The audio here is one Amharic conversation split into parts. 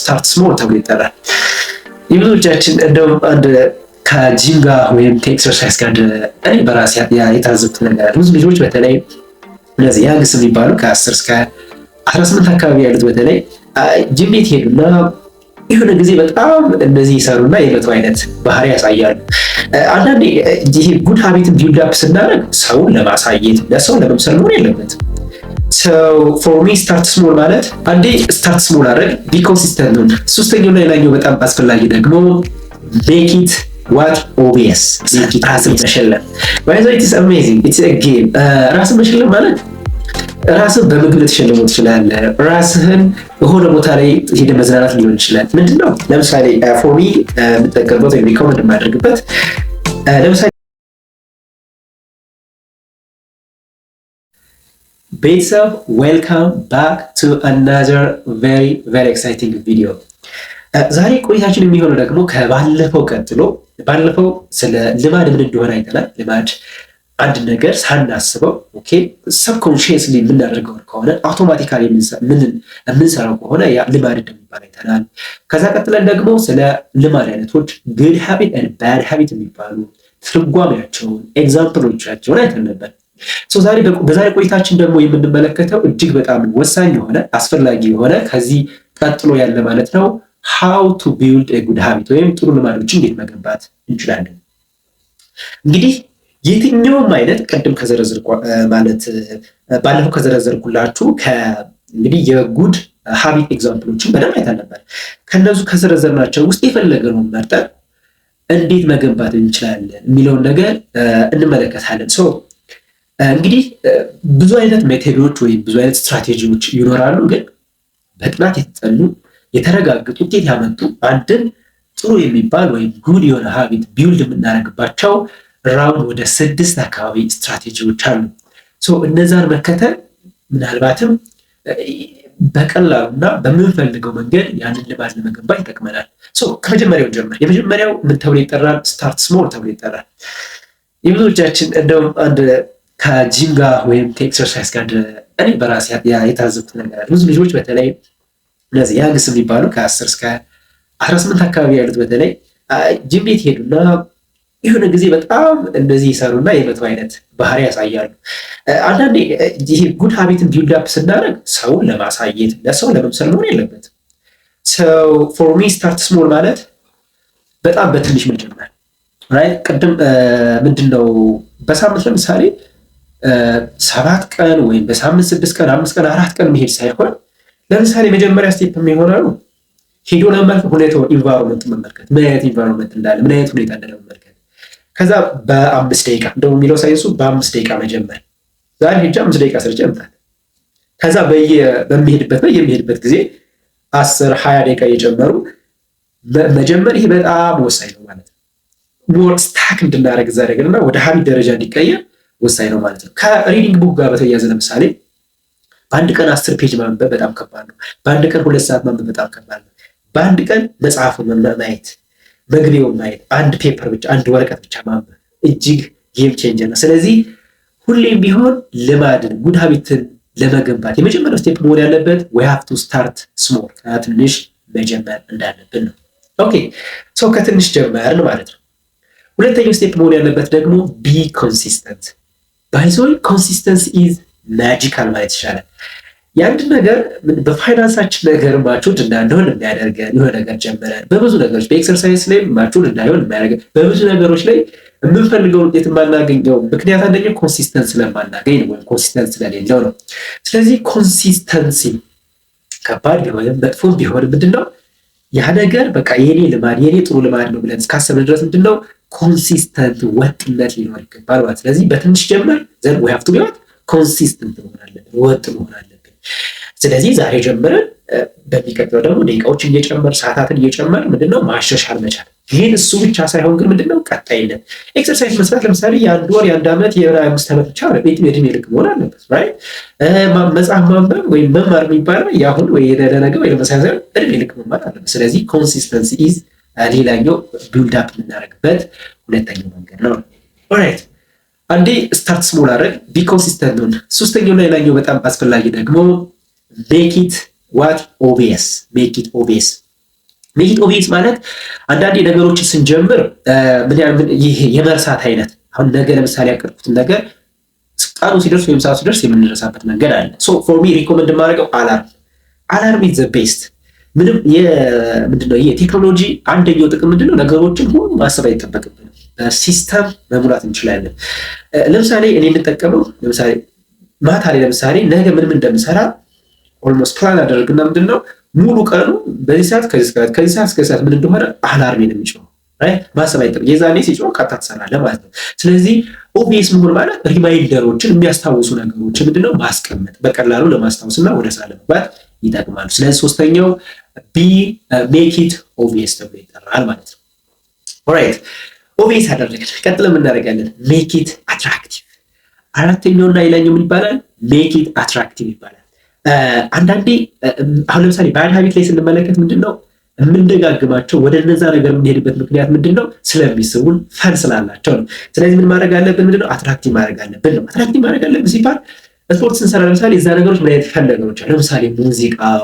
ስታርት ስሞል ተብሎ ይጠራል። የብዙዎቻችን እንደውም አንድ ከጂም ጋር ወይም ከኤክሰርሳይዝ ጋር እኔ በራሴ የታዘብኩት ነገር አለ። ብዙ ልጆች በተለይ እነዚህ ያንግስ የሚባሉ ከ10 እስከ 18 አካባቢ ያሉት በተለይ ጂም ቤት ሄዱና የሆነ ጊዜ በጣም እነዚህ ይሰሩና የመቶ አይነት ባህሪ ያሳያሉ። አንዳንዴ ይሄ ጉድ ሀቢትን ቢልድ አፕ ስናደርግ ሰውን ለማሳየት ለሰው ለመምሰል መሆን የለበትም። ፎር ሚ ስታርት ስሞል ማለት አንዴ ስታርት ስሞል አድረግ ቢ ኮንሲስተንት ነው። ሶስተኛው እና ሌላኛው በጣም አስፈላጊ ደግሞ ሜክ ኢት ዋት ኦቢየስ ራስን መሸለም። ኢትስ አሜዚንግ ኢትስ አ ጌም። ራስን መሸለም ማለት ራስን በምግብ ልትሸልመው ትችላለህ። ራስህን በሆነ ቦታ ላይ ሄደ መዝናናት ሊሆን ይችላል። ምንድነው ለምሳሌ ፎር ሚ የምጠቀምበት ወይም ሪኮመንድ የማደርግበት ለምሳሌ ቤተሰብ ዌልካም ባክ ቱ አናዘር ቬሪ ኤክሳይቲንግ ቪዲዮ። ዛሬ ቆይታችን የሚሆነው ደግሞ ከባለፈው ቀጥሎ ባለፈው ስለ ልማድ ምን እንደሆነ አይተናል። ልማድ አንድ ነገር ሳናስበው ኦኬ ሰብኮንሺየስሊ የምናደርገው ከሆነ አውቶማቲካሊ የምንሰራው ከሆነ ያ ልማድ እንደሚባል አይተናል። ከዛ ቀጥለን ደግሞ ስለ ልማድ አይነቶች ጉድ ሃቢት ኤንድ ባድ ሃቢት የሚባሉ ትርጓሜያቸውን ኤግዛምፕሎቻቸውን አይተን ነበር። በዛሬ ቆይታችን ደግሞ የምንመለከተው እጅግ በጣም ወሳኝ የሆነ አስፈላጊ የሆነ ከዚህ ቀጥሎ ያለ ማለት ነው how to build a good habit ወይም ጥሩ ልማዶችን እንዴት መገንባት እንችላለን። እንግዲህ የትኛውም አይነት ቅድም ማለት ባለፈው ከዘረዘርኩላችሁ እንግዲህ የጉድ ሃቢት ኤግዛምፕሎችን በደንብ አይተን ነበር። ከነሱ ከዘረዘርናቸው ውስጥ የፈለገነውን መርጠን እንዴት መገንባት እንችላለን የሚለውን ነገር እንመለከታለን። እንግዲህ ብዙ አይነት ሜቶዶች ወይም ብዙ አይነት ስትራቴጂዎች ይኖራሉ። ግን በጥናት የተጠኑ የተረጋገጡ ውጤት ያመጡ አንድን ጥሩ የሚባል ወይም ጉድ የሆነ ሀቢት ቢውልድ የምናደርግባቸው ራውንድ ወደ 6 አካባቢ ስትራቴጂዎች አሉ። እነዛን መከተል ምናልባትም በቀላሉና በምንፈልገው መንገድ ያንን ልማድ ለመገንባት ይጠቅመናል። ከመጀመሪያው ጀምር። የመጀመሪያው ምን ተብሎ ይጠራል? ስታርት ስሞል ተብሎ ይጠራል። የብዙዎቻችን እንደውም አንድ ከጂም ጋር ወይም ከኤክሰርሳይዝ ጋር እኔ በራሴ የታዘብኩት ነገር አለ። ብዙ ልጆች በተለይ እነዚህ ያንግስ የሚባሉ ከ10 እስከ 18 አካባቢ ያሉት በተለይ ጂም ቤት ሄዱና የሆነ ጊዜ በጣም እንደዚህ ይሰሩና የመቶ አይነት ባህሪ ያሳያሉ። አንዳንዴ ይሄ ጉድ ሀቢትን ቢልድ አፕ ስናደርግ ሰውን ለማሳየት ለሰው ለመምሰል መሆን የለበትም። ፎር ሚ ስታርት ስሞል ማለት በጣም በትንሽ መጀመር ራይት። ቅድም ምንድነው በሳምንት ለምሳሌ 7 ቀን ወይም በሳምንት 6 ቀን 5 ቀን 4 ቀን መሄድ ሳይሆን ለምሳሌ መጀመሪያ ስቴፕ የሚሆነው ሄዶ ለመመልከት ሁኔታው ኢንቫይሮንመንት መመልከት፣ ምን አይነት ኢንቫይሮንመንት እንዳለ ምን አይነት ሁኔታ እንዳለ መመልከት። ከዛ በ5 ደቂቃ እንደው የሚለው ሳይንሱ በ5 ደቂቃ መጀመር። ዛሬ ሄጄ 5 ደቂቃ ሰርቼ እመጣለሁ። ከዛ በሚሄድበት ጊዜ 10 20 ደቂቃ እየጨመሩ መጀመር። ይሄ በጣም ወሳኝ ነው ማለት ነው። ሞር ስታክ እንድናደርግ እዛ ነገርና ወደ ሀቢት ደረጃ እንዲቀየር ወሳኝ ነው ማለት ነው። ከሪዲንግ ቡክ ጋር በተያያዘ ለምሳሌ በአንድ ቀን 10 ፔጅ ማንበብ በጣም ከባድ ነው። በአንድ ቀን 2 ሰዓት ማንበብ በጣም ከባድ ነው። በአንድ ቀን መጽሐፉን ማየት፣ መግቢያውን ማየት፣ አንድ ፔፐር ብቻ አንድ ወረቀት ብቻ ማንበብ እጅግ ጌም ቼንጀር ነው። ስለዚህ ሁሌም ቢሆን ልማድን ጉድ ሀቢትን ለመገንባት የመጀመሪያው ስቴፕ መሆን ያለበት we have to start small ከትንሽ መጀመር እንዳለብን ነው። ኦኬ ከትንሽ ጀመርን ማለት ነው። ሁለተኛው ስቴፕ መሆን ያለበት ደግሞ ቢ ኮንሲስተንት። ባይዞይ ኮንሲስተንስ ኢዝ ማጂካል ማለት ይቻላል። የአንድ ነገር በፋይናንሳችን ነገር ማቹድ እንዳንሆን የሚያደርገን የሆነ ነገር ጀመረን በብዙ ነገሮች በኤክሰርሳይዝ ላይ ማቹድ እንዳይሆን የሚያደርገን በብዙ ነገሮች ላይ የምንፈልገውን ውጤት የማናገኘው ምክንያት አንደኛው ኮንሲስተንስ ስለማናገኝ ነው ወይም ኮንሲስተንስ ስለሌለው ነው። ስለዚህ ኮንሲስተንሲ ከባድ ቢሆንም መጥፎም ቢሆንም ምንድነው ያ ነገር በቃ የኔ ልማድ የኔ ጥሩ ልማድ ነው ብለን እስካሰብን ድረስ ምንድነው ኮንሲስተንት ወጥነት ሊኖር ይገባል ማለት። ስለዚህ በትንሽ ጀመር ዘን we have to be ኮንሲስተንት መሆን አለብን፣ ወጥ መሆን አለብን። ስለዚህ ዛሬ ጀምረን በሚቀጥለው ደግሞ ደቂቃዎችን እየጨመር ሰዓታትን እየጨመር ምንድነው ማሻሻል መቻል። ግን እሱ ብቻ ሳይሆን ግን ምንድነው ቀጣይነት ኤክሰርሳይዝ መስራት ለምሳሌ የአንድ ወር የአንድ ዓመት የ5 ዓመት ብቻ ነው እድሜ ልክ መሆን አለበት ራይት። መጽሐፍ ማንበብ ወይም መማር የሚባለው ያሁን ወይ ለነገ ወይ ለመሳሰል እድሜ ልክ መማር አለበት። ስለዚህ ኮንሲስተንሲ ኢዝ ሌላኛው ቢልድ አፕ የምናደርግበት ሁለተኛው መንገድ ነው። ኦራይት አንዴ ስታርት ስሞል አድርግ ቢ ኮንሲስተንት ነው። ሶስተኛው እና ሌላኛው በጣም አስፈላጊ ደግሞ ሜክ ኢት ዋት ኦቢየስ። ሜክ ኢት ኦቢየስ ሜክ ኢት ኦብቪየስ ማለት አንዳንዴ ነገሮችን ስንጀምር ይሄ የመርሳት አይነት አሁን ነገ ለምሳሌ ያቀድኩትን ነገር ቀኑ ሲደርስ ወይም ሰዓቱ ሲደርስ የምንረሳበት መንገድ አለ። ሶ ፎር ሚ ሪኮመንድ የማደርገው አላርም ኢዝ ዘ ቤስት። ምንም ምንድነው የቴክኖሎጂ አንደኛው ጥቅም ምንድነው ነገሮችን ሁሉ ማሰብ አይጠበቅብንም፣ በሲስተም መሙላት እንችላለን። ለምሳሌ እኔ የምጠቀመው ለምሳሌ ማታ ላይ ለምሳሌ ነገ ምንም እንደምሰራ ኦልሞስት ፕላን አደረግና ምንድነው ሙሉ ቀኑ በዚህ ሰዓት ከዚህ ሰዓት እስከ ሰዓት ምን እንደሆነ አላርሜን የሚጮህ ማሰብ አይጠበቅም። የዛኔ ሲጮህ ቀጥታ ትሰራለህ ማለት ነው። ስለዚህ ኦብቪየስ መሆን ማለት ሪማይንደሮችን የሚያስታውሱ ነገሮችን ምንድነው ማስቀመጥ በቀላሉ ለማስታወስና ወደ ስራ ለመግባት ይጠቅማሉ። ስለዚህ ሶስተኛው ሜክ ኢት ኦብቪየስ ተብሎ ይጠራል ማለት ነው። ኦራይት ኦብቪየስ አደረግን። ቀጥለን እናደርጋለን ሜክ ኢት አትራክቲቭ። አራተኛውና ሌላኛው ምን ይባላል? ሜክ ኢት አትራክቲቭ ይባላል። አንዳንዴ አሁን ለምሳሌ ባድ ሃቢት ላይ ስንመለከት ምንድነው የምንደጋግማቸው ወደ እነዛ ነገር የምንሄድበት ምክንያት ምንድነው? ስለሚስቡን ፈን ስላላቸው ነው። ስለዚህ ምን ማድረግ አለብን? ምንድነው አትራክቲቭ ማድረግ አለብን ነው። አትራክቲቭ ማድረግ አለብን ሲባል ስፖርት ስንሰራ ለምሳሌ እዛ ነገሮች ምን አይነት ፈን ነገሮች አሉ። ለምሳሌ ሙዚቃው፣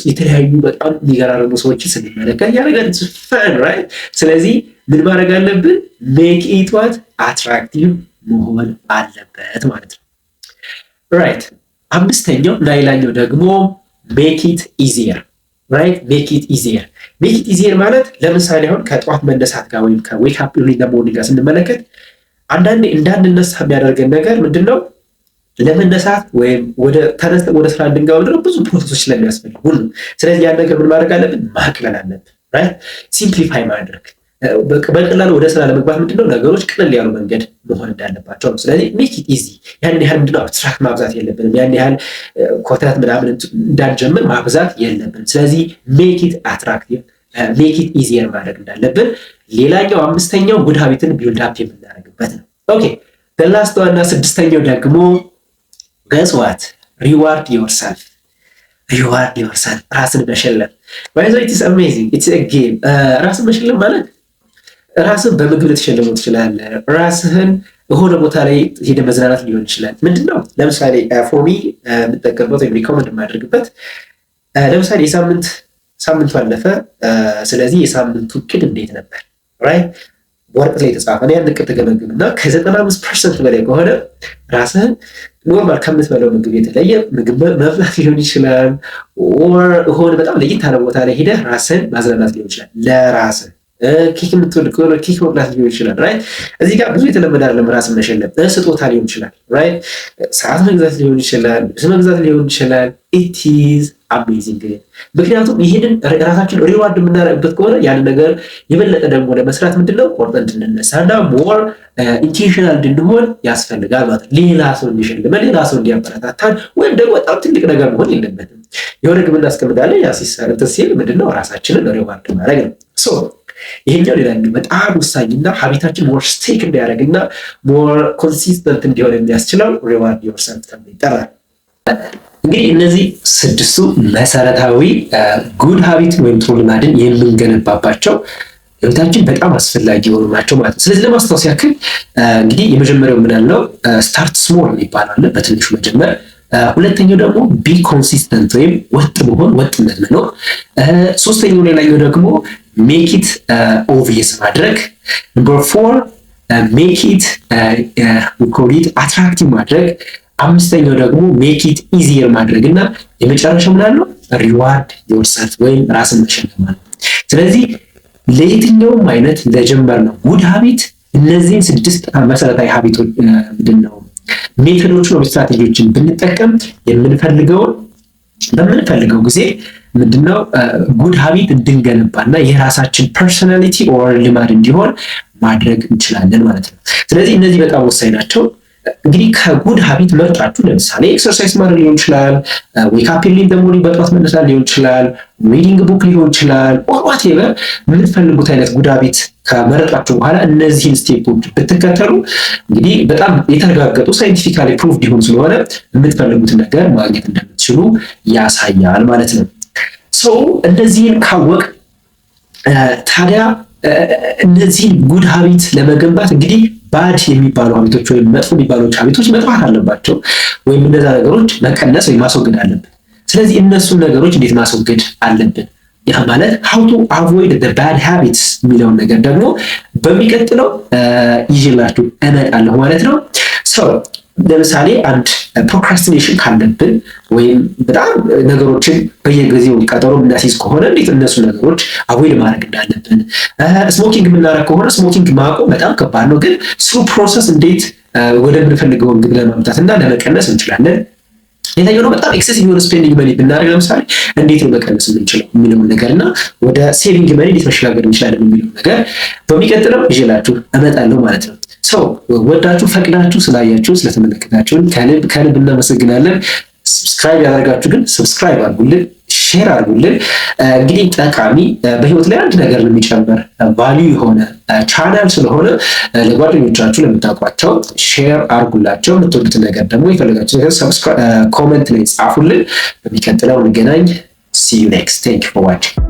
የተለያዩ በጣም የሚገራርሙ ሰዎችን ስንመለከት ያ ነገር ፈን ራይት። ስለዚህ ምን ማድረግ አለብን? ሜክ ኢት ዋት አትራክቲቭ መሆን አለበት ማለት ነው። ራይት አምስተኛው እና ሌላኛው ደግሞ ሜክ ኢት ኢዚየር ራይት። ሜክ ኢት ኢዚየር። ሜክ ኢት ኢዚየር ማለት ለምሳሌ አሁን ከጠዋት መነሳት ጋር ወይም ከዌክ አፕ ኢን ዘ ሞርኒንግ ጋር ስንመለከት አንዳንዴ እንዳንነሳ የሚያደርገን ነገር ምንድነው? ለመነሳት ወይም ወደ ስራ እንድንገባ ምንድነው ብዙ ፕሮሰሶች ስለሚያስፈልጉ ነው። ስለዚህ ያን ነገር ምን ማድረግ አለብን? ማቅለል አለብን ራይት። ሲምፕሊፋይ ማድረግ በቀላሉ ወደ ስራ ለመግባት ምንድነው ነገሮች ቅልል ያሉ መንገድ መሆን እንዳለባቸው ነው። ስለዚህ ሜክ ኢት ኢዚ። ያን ያህል ምንድነው አብስትራክት ማብዛት የለብንም። ያን ያህል ኮተት ምናምን እንዳንጀምር ማብዛት የለብንም። ስለዚህ ሜክ ኢት አትራክቲቭ፣ ሜክ ኢት ኢዚየር ማድረግ እንዳለብን። ሌላኛው አምስተኛው ጉድ ሃቢትን ቢልድ አፕ የምናደርግበት ነው። ኦኬ ላስት ዋና ስድስተኛው ደግሞ ገስ ዋት ሪዋርድ ዮርሰልፍ። ሪዋርድ ዮርሰልፍ ራስን መሸለም። ባይ ዘ ወይ ኢትስ አሜዚንግ ኢትስ አ ጌም። ራስን መሸለም ማለት ራስን በምግብ ልትሸልመው ትችላለህ። ራስህን የሆነ ቦታ ላይ ሄደ መዝናናት ሊሆን ይችላል። ምንድነው ለምሳሌ ፎር ሚ የምጠቀምበት ወይም ሪኮመንድ የማደርግበት ለምሳሌ ሳምንቱ አለፈ። ስለዚህ የሳምንቱ እቅድ እንዴት ነበር ራይት ወረቀት ላይ የተጻፈ ነው። ያን እቅድ ተገመግምና ከ95% በላይ ከሆነ ራስህን ኖርማል ከምትበላው ምግብ የተለየ ምግብ መብላት ሊሆን ይችላል። ኦር ሆነ በጣም ለየት ያለ ቦታ ላይ ሄደህ ራስህን ማዝናናት ሊሆን ይችላል። ለራስህ ኬክ የምትወድ ከሆነ ኬክ መብላት ሊሆን ይችላል ራይት። እዚህ ጋር ብዙ የተለመደ አይደለም ራስን መሸለም። ስጦታ ሊሆን ይችላል ራይት። ሰዓት መግዛት ሊሆን ይችላል፣ ልብስ መግዛት ሊሆን ይችላል። ኢት ኢዝ አሜዚንግ። ምክንያቱም ይሄንን ራሳችን ሪዋርድ የምናደርግበት ከሆነ ያን ነገር የበለጠ ደግሞ ለመስራት ምንድነው ቆርጠን እንድንነሳና ሞር ኢንቴንሽናል እንድንሆን ያስፈልጋል ማለት ነው። ሌላ ሰው እንዲሸልመን፣ ሌላ ሰው እንዲያበረታታን ወይም ደግሞ በጣም ትልቅ ነገር መሆን የለበትም። የሆነ ግብ እናስቀምጣለን። ያ ሲል ምንድነው ራሳችንን ሪዋርድ ማድረግ ነው። ሶ ይሄኛው ሌላኛው በጣም ወሳኝና ሀቢታችን ሞር ስቴክ እንዲያደርግና ሞር ኮንሲስተንት እንዲሆን የሚያስችለው ሪዋርድ ዮርሰልፍ ተብሎ ይጠራል። እንግዲህ እነዚህ ስድስቱ መሰረታዊ ጉድ ሀቢት ወይም ጥሩ ልማድን የምንገነባባቸው ህይወታችን በጣም አስፈላጊ የሆኑ ናቸው ማለት ነው። ስለዚህ ለማስታወስ ያክል እንግዲህ የመጀመሪያው ምን ያልነው ስታርት ስሞል ይባላል፣ በትንሹ መጀመር። ሁለተኛው ደግሞ ቢ ኮንሲስተንት ወይም ወጥ መሆን፣ ወጥነት መኖር። ሶስተኛው ሌላኛው ደግሞ ሜክ ኢት ኦብቪየስ ማድረግ። ነምበር 4 ሜክ ኢት አትራክቲቭ ማድረግ። አምስተኛው ደግሞ ሜክ ኢት ኢዚየር ማድረግ እና የመጨረሻው ምን አለው ሪዋርድ ዮርሰልፍ ወይም ራስን መሸለም ማለት። ስለዚህ ለየትኛውም አይነት ለጀመርነው ጉድ ሀቢት እነዚህን 6 መሰረታዊ ሀቢቶች ምንድነው ሜቶዶችን ወይም ስትራቴጂዎችን ብንጠቀም በምንፈልገው ጊዜ ምንድነው ጉድ ሀቢት እንድንገነባና የራሳችን ፐርሶናሊቲ ኦር ልማድ እንዲሆን ማድረግ እንችላለን ማለት ነው። ስለዚህ እነዚህ በጣም ወሳኝ ናቸው። እንግዲህ ከጉድ ሀቢት መርጣችሁ ለምሳሌ ኤክሰርሳይዝ ማድረግ ሊሆን ይችላል፣ ዌክ አፕ ኢን ዘ ሞርኒንግ በጠዋት መነሳት ሊሆን ይችላል፣ ሪዲንግ ቡክ ሊሆን ይችላል። ዋትኤቨር የምትፈልጉት አይነት ጉድ ሀቢት ከመረጣችሁ በኋላ እነዚህን ስቴፖች ብትከተሉ እንግዲህ በጣም የተረጋገጡ ሳይንቲፊካሊ ፕሩቭድ ይሆን ስለሆነ የምትፈልጉትን ነገር ማግኘት እንደምትችሉ ያሳያል ማለት ነው። ሰው እነዚህን ካወቅ ታዲያ እነዚህን ጉድ ሀቢት ለመገንባት እንግዲህ ባድ የሚባሉ ሀቢቶች ወይም መጥፎ የሚባሉ ሀቢቶች መጥፋት አለባቸው፣ ወይም እነዛ ነገሮች መቀነስ ወይም ማስወገድ አለብን። ስለዚህ እነሱን ነገሮች እንዴት ማስወገድ አለብን ያ ማለት how to avoid the bad habits የሚለውን ነገር ደግሞ በሚቀጥለው ይዤላችሁ እመጣለሁ ማለት ነው። ለምሳሌ አንድ ፕሮክራስቲኔሽን ካለብን ወይም በጣም ነገሮችን በየጊዜው ቀጠሮ የምናስይዝ ከሆነ እንዴት እነሱ ነገሮች አቮይድ ማድረግ እንዳለብን፣ ስሞኪንግ የምናደርግ ከሆነ ስሞኪንግ ማቆም በጣም ከባድ ነው፣ ግን ስሩ ፕሮሰስ እንዴት ወደምንፈልገውን ግብ ለማምጣት እና ለመቀነስ እንችላለን። ሌላኛው ነው በጣም ኤክሴሲቭ የሆነ ስፔንዲንግ መኒ ብናደርግ ለምሳሌ እንዴት ነው መቀነስ የምንችለው የሚለውን ነገር እና ወደ ሴቪንግ መኒ እንዴት መሸጋገር እንችላለን የሚለውን ነገር በሚቀጥለው ይዤላችሁ እመጣለሁ ማለት ነው። ወዳችሁ ፈቅዳችሁ ስላያችሁ ስለተመለከታችሁን ከልብ እናመሰግናለን። ሰብስክራይብ ያደረጋችሁ ግን ሰብስክራይብ አድርጉልን፣ ሼር አድርጉልን። እንግዲህ ጠቃሚ በህይወት ላይ አንድ ነገር የሚጨምር ቫልዩ የሆነ ቻናል ስለሆነ ለጓደኞቻችሁ ለምታውቋቸው ሼር አድርጉላቸው። የምትወዱትን ነገር ደግሞ የፈለጋችሁ ነገር ኮመንት ላይ ጻፉልን። በሚቀጥለው እንገናኝ። see you next. Thank you for watching.